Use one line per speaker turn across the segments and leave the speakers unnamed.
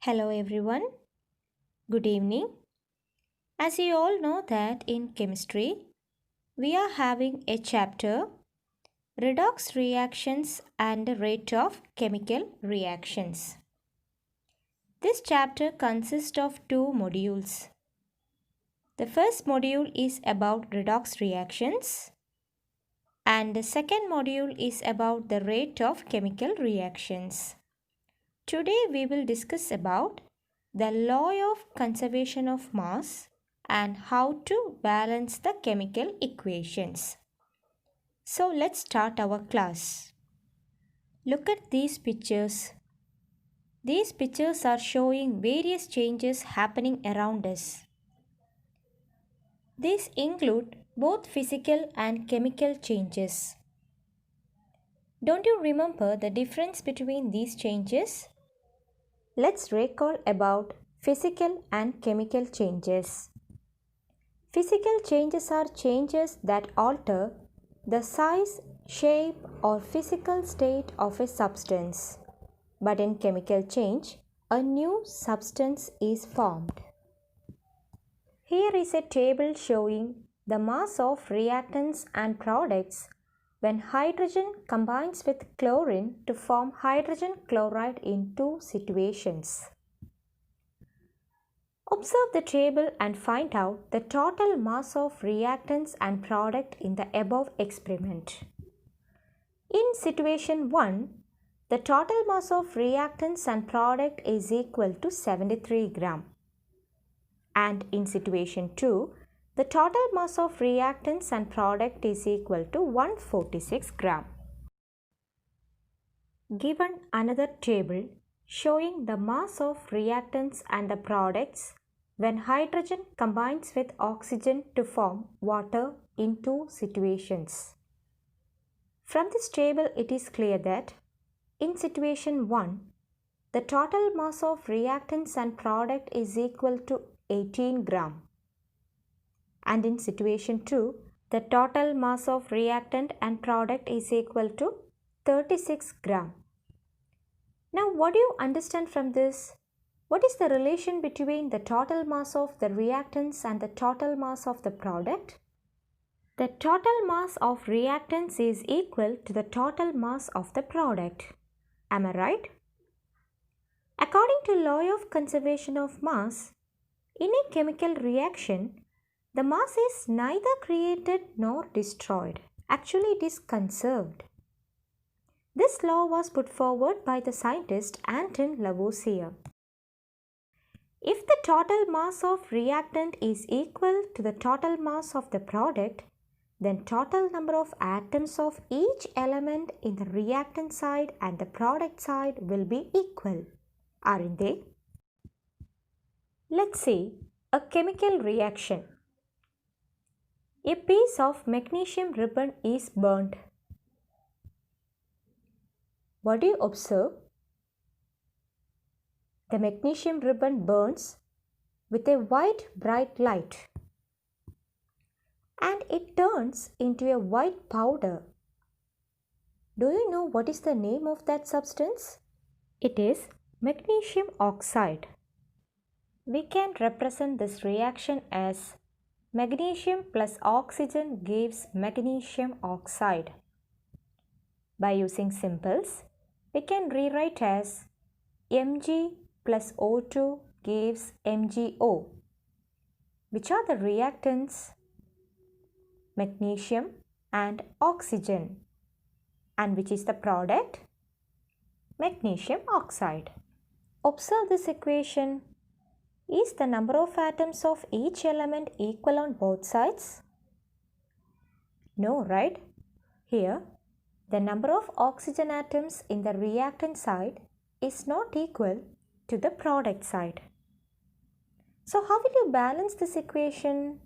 Hello everyone, good evening. As you all know that in chemistry, we are having a chapter Redox reactions and the rate of chemical reactions. This chapter consists of two modules. The first module is about redox reactions and the second module is about the rate of chemical reactions. Today we will discuss about the law of conservation of mass and how to balance the chemical equations. So let's start our class. Look at these pictures. These pictures are showing various changes happening around us. These include both physical and chemical changes. Don't you remember the difference between these changes? Let's recall about physical and chemical changes. Physical changes are changes that alter the size, shape, or physical state of a substance. But in chemical change, a new substance is formed. Here is a table showing the mass of reactants and products when hydrogen combines with chlorine to form hydrogen chloride in two situations. Observe the table and find out the total mass of reactants and product in the above experiment. In situation 1, the total mass of reactants and product is equal to 73 gram. And in situation 2, the total mass of reactants and product is equal to 146 gram. Given another table showing the mass of reactants and the products when hydrogen combines with oxygen to form water in two situations. From this table it is clear that in situation 1, the total mass of reactants and product is equal to 18 gram. And in situation 2, the total mass of reactant and product is equal to 36 gram. Now what do you understand from this? What is the relation between the total mass of the reactants and the total mass of the product? The total mass of reactants is equal to the total mass of the product. Am I right? According to law of conservation of mass, in a chemical reaction, the mass is neither created nor destroyed. Actually, it is conserved. This law was put forward by the scientist Anton Lavoisier. If the total mass of reactant is equal to the total mass of the product, then total number of atoms of each element in the reactant side and the product side will be equal, aren't they? Let's see a chemical reaction. A piece of magnesium ribbon is burnt. What do you observe? The magnesium ribbon burns with a white bright light and it turns into a white powder. Do you know what is the name of that substance? It is magnesium oxide. We can represent this reaction as magnesium plus oxygen gives magnesium oxide. By using simples, we can rewrite as Mg plus O2 gives MgO. Which are the reactants? Magnesium and oxygen. And which is the product? Magnesium oxide. Observe this equation. Is the number of atoms of each element equal on both sides? No, right? Here, the number of oxygen atoms in the reactant side is not equal to the product side. So how will you balance this equation?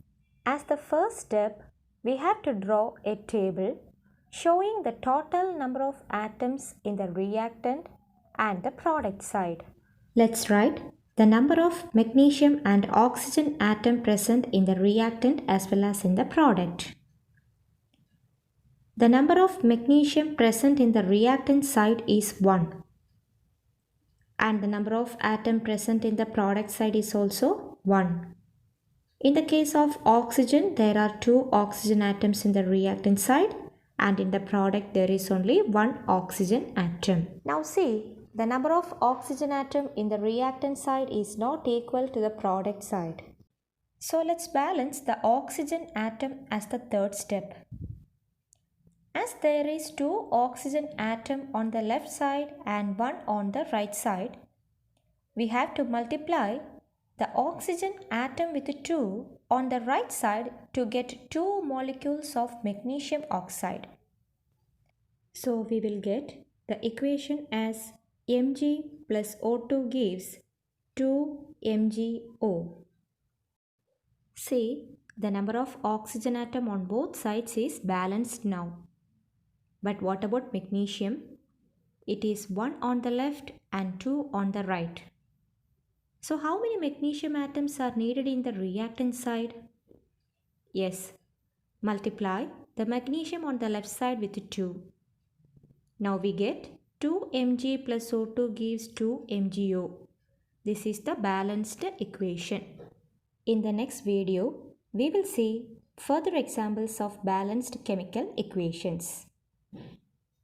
As the first step, we have to draw a table showing the total number of atoms in the reactant and the product side. Let's write the number of magnesium and oxygen atom present in the reactant as well as in the product. The number of magnesium present in the reactant side is 1. and the number of atoms present in the product side is also 1. In the case of oxygen, there are 2 oxygen atoms in the reactant side, and in the product there is only 1 oxygen atom. Now see, the number of oxygen atom in the reactant side is not equal to the product side. So let's balance the oxygen atom as the third step. As there is 2 oxygen atom on the left side and 1 on the right side, we have to multiply the oxygen atom with 2 on the right side to get 2 molecules of magnesium oxide. So we will get the equation as Mg plus O2 gives 2 MgO. See, the number of oxygen atom on both sides is balanced now. But what about magnesium? It is 1 on the left and 2 on the right. So how many magnesium atoms are needed in the reactant side? Yes, multiply the magnesium on the left side with 2. Now we get 2 Mg plus O2 gives 2 MgO. This is the balanced equation. In the next video, we will see further examples of balanced chemical equations.